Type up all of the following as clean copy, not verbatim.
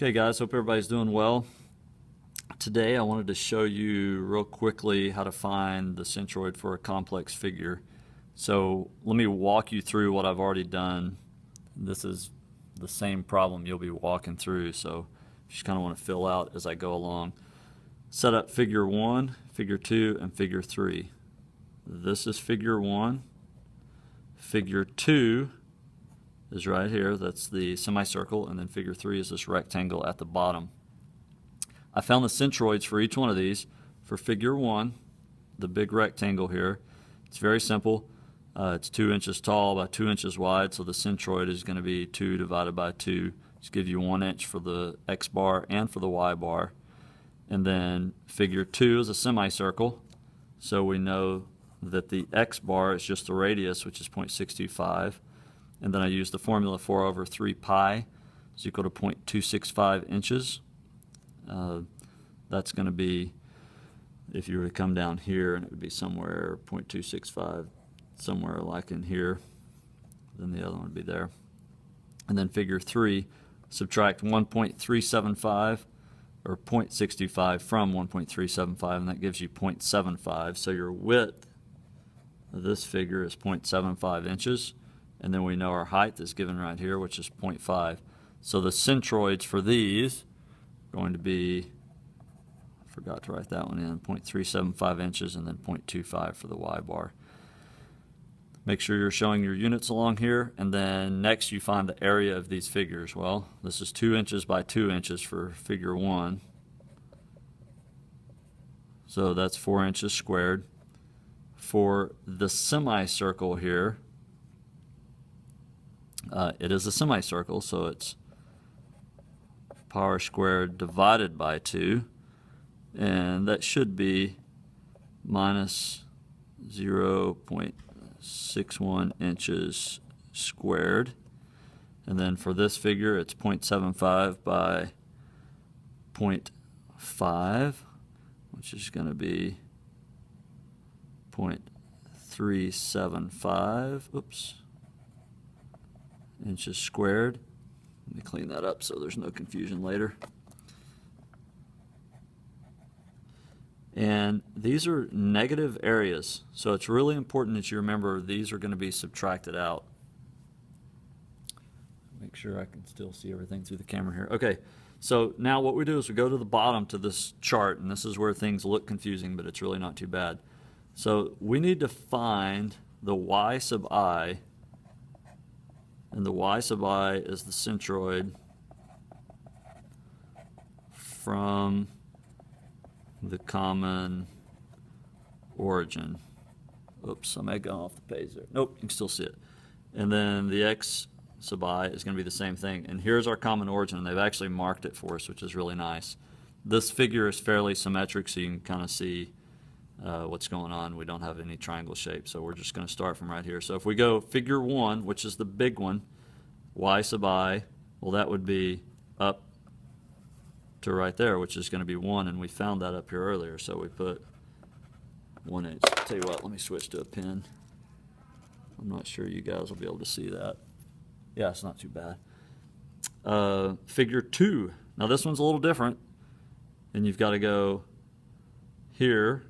Okay guys, hope everybody's doing well. Today I wanted to show you real quickly how to find the centroid for a complex figure. So let me walk you through what I've already done. This is the same problem you'll be walking through, so you just kind of want to fill out as I go along. Set up figure 1, figure 2, and figure 3. This is figure 1. Figure 2 is right here, that's the semicircle, and then figure 3 is this rectangle at the bottom. I found the centroids for each one of these. For figure 1, the big rectangle here, it's very simple. It's 2 inches tall by 2 inches wide, so the centroid is going to be 2 divided by 2. Just give you 1 inch for the X bar and for the Y bar. And then figure 2 is a semicircle, so we know that the X bar is just the radius, which is 0.625. And then I use the formula 4 over 3 pi is equal to 0.265 inches. That's going to be, if you were to come down here, and it would be somewhere 0.265, somewhere like in here, then the other one would be there. And then figure 3, subtract 1.375 or 0.65 from 1.375, and that gives you 0.75. So your width of this figure is 0.75 inches. And then we know our height is given right here, which is 0.5. So the centroids for these are going to be, I forgot to write that one in, 0.375 inches and then 0.25 for the Y bar. Make sure you're showing your units along here, and then next you find the area of these figures. Well, this is 2 inches by 2 inches for figure 1. So that's 4 inches squared. For the semicircle here, it is a semicircle, so it's power squared divided by 2, and that should be minus 0.61 inches squared. And then for this figure, it's 0.75 by 0.5, which is going to be 0.375. Oops. Inches squared. Let me clean that up so there's no confusion later. And these are negative areas, so it's really important that you remember these are going to be subtracted out. Make sure I can still see everything through the camera here. Okay, so now what we do is we go to the bottom to this chart, and this is where things look confusing, but it's really not too bad. So we need to find the y sub I, and the y sub I is the centroid from the common origin. Oops, I may have gone off the page there. Nope, you can still see it. And then the x sub I is going to be the same thing. And here's our common origin, and they've actually marked it for us, which is really nice. This figure is fairly symmetric, so you can kind of see what's going on. We don't have any triangle shape, so we're just going to start from right here. So if we go figure 1, which is the big one, y sub I, well, that would be up to right there, which is going to be 1, and we found that up here earlier, so we put 1 inch. I'll tell you what, let me switch to a pen. I'm not sure you guys will be able to see that. Yeah, it's not too bad. Figure 2. Now this one's a little different, and you've got to go here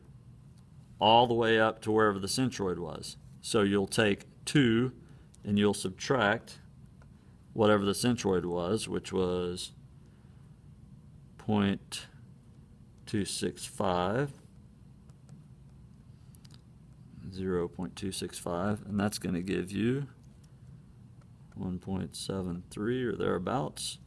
all the way up to wherever the centroid was. So you'll take 2 and you'll subtract whatever the centroid was, which was 0.265, 0.265, and that's going to give you 1.73 or thereabouts.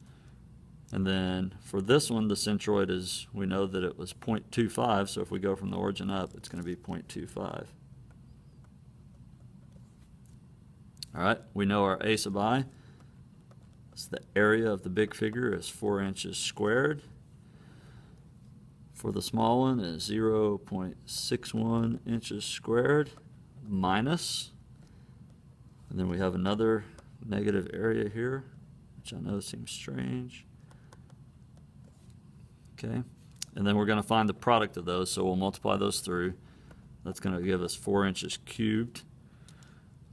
And then for this one, the centroid is, we know that it was 0.25, so if we go from the origin up, it's going to be 0.25. All right, we know our a sub I. So the area of the big figure is 4 inches squared. For the small one is 0.61 inches squared minus, and then we have another negative area here, which I know seems strange. Okay, and then we're going to find the product of those, so we'll multiply those through. That's going to give us 4 inches cubed.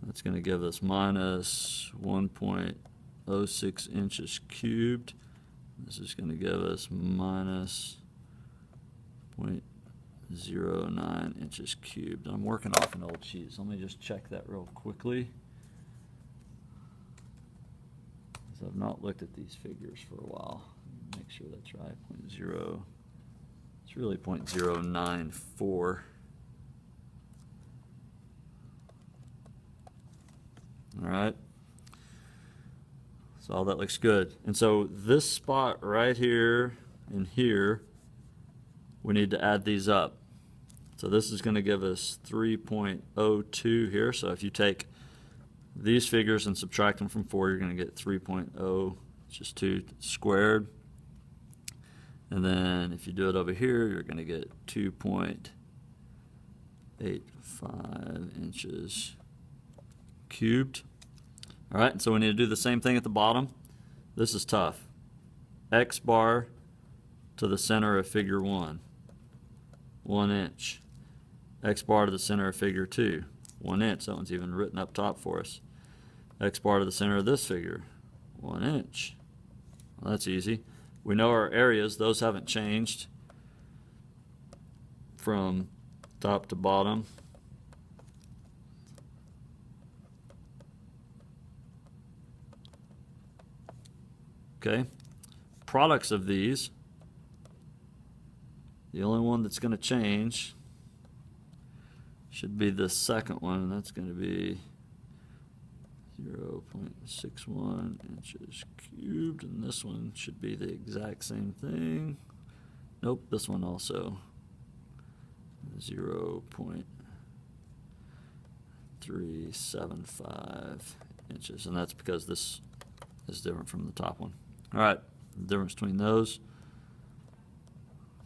That's going to give us minus 1.06 inches cubed This is going to give us minus 0.09 inches cubed. And I'm working off an old sheet, so let me just check that real quickly, because I've not looked at these figures for a while. Make sure that's right. 0. It's really 0.094. All right. So all that looks good. And so this spot right here and here, we need to add these up. So this is going to give us 3.02 here. So if you take these figures and subtract them from 4, you're going to get 3.0, just 2 squared. And then if you do it over here, you're going to get 2.85 inches cubed. All right, so we need to do the same thing at the bottom. This is tough. X bar to the center of figure 1, 1 inch. X bar to the center of figure 2, 1 inch. That one's even written up top for us. X bar to the center of this figure, 1 inch. Well, that's easy. We know our areas, those haven't changed from top to bottom. Okay, products of these, the only one that's going to change should be the second one, and that's going to be 0.61 inches cubed, and this one should be the exact same thing. Nope, this one also 0.375 inches, and that's because this is different from the top one. All right, the difference between those,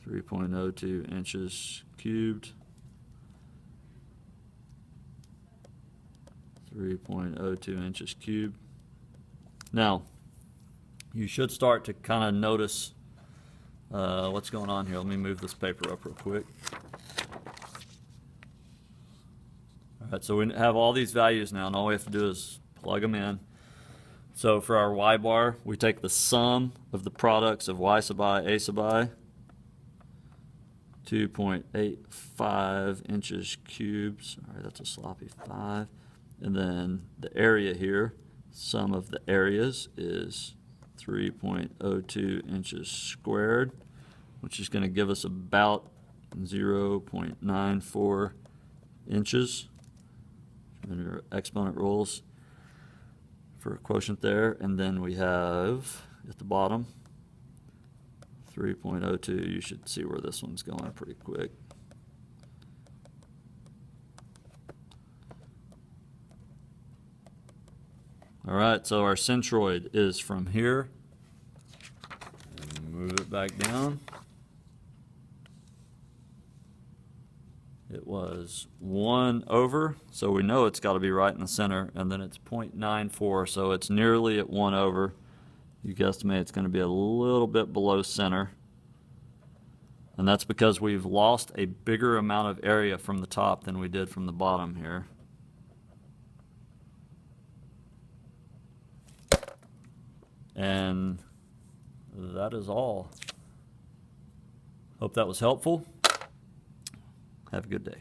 3.02 inches cubed, 3.02 inches cubed. Now, you should start to kind of notice what's going on here. Let me move this paper up real quick. All right, so we have all these values now, and all we have to do is plug them in. So for our y bar, we take the sum of the products of y sub I, a sub I, 2.85 inches cubed. Sorry, that's a sloppy 5. And then the area here, sum of the areas is 3.02 inches squared, which is going to give us about 0.94 inches. And your exponent rules for a quotient there. And then we have at the bottom 3.02. You should see where this one's going pretty quick. All right, so our centroid is from here. And move it back down. It was 1 over, so we know it's got to be right in the center, and then it's 0.94, so it's nearly at 1 over. You guesstimate it's going to be a little bit below center, and that's because we've lost a bigger amount of area from the top than we did from the bottom here. And that is all. Hope that was helpful. Have a good day.